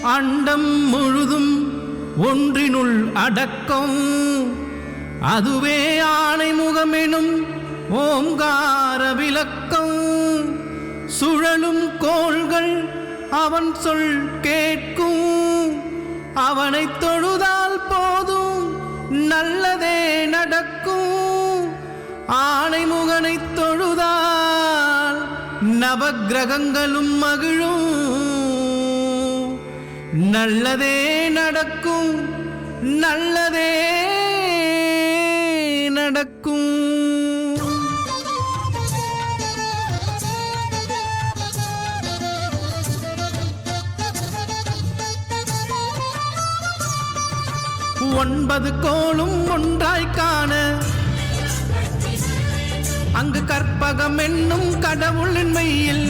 அண்டம் முழுதும் ஒன்றினுள் அடக்கம், அதுவே ஆணைமுகமெனும் ஓங்கார விளக்கம். சுழலும் கோள்கள் அவன் சொல் கேட்கும், அவனை தொழுதால் போதும் நல்லதே நடக்கும். ஆணைமுகனை தொழுதால் நவக்கிரகங்களும் மகிழும், நல்லதே நடக்கும், நல்லதே நடக்கும். ஒன்பது கோளும் ஒன்றாய் காண அங்கு கற்பகம் என்னும் கடவுளின் மெய்யில்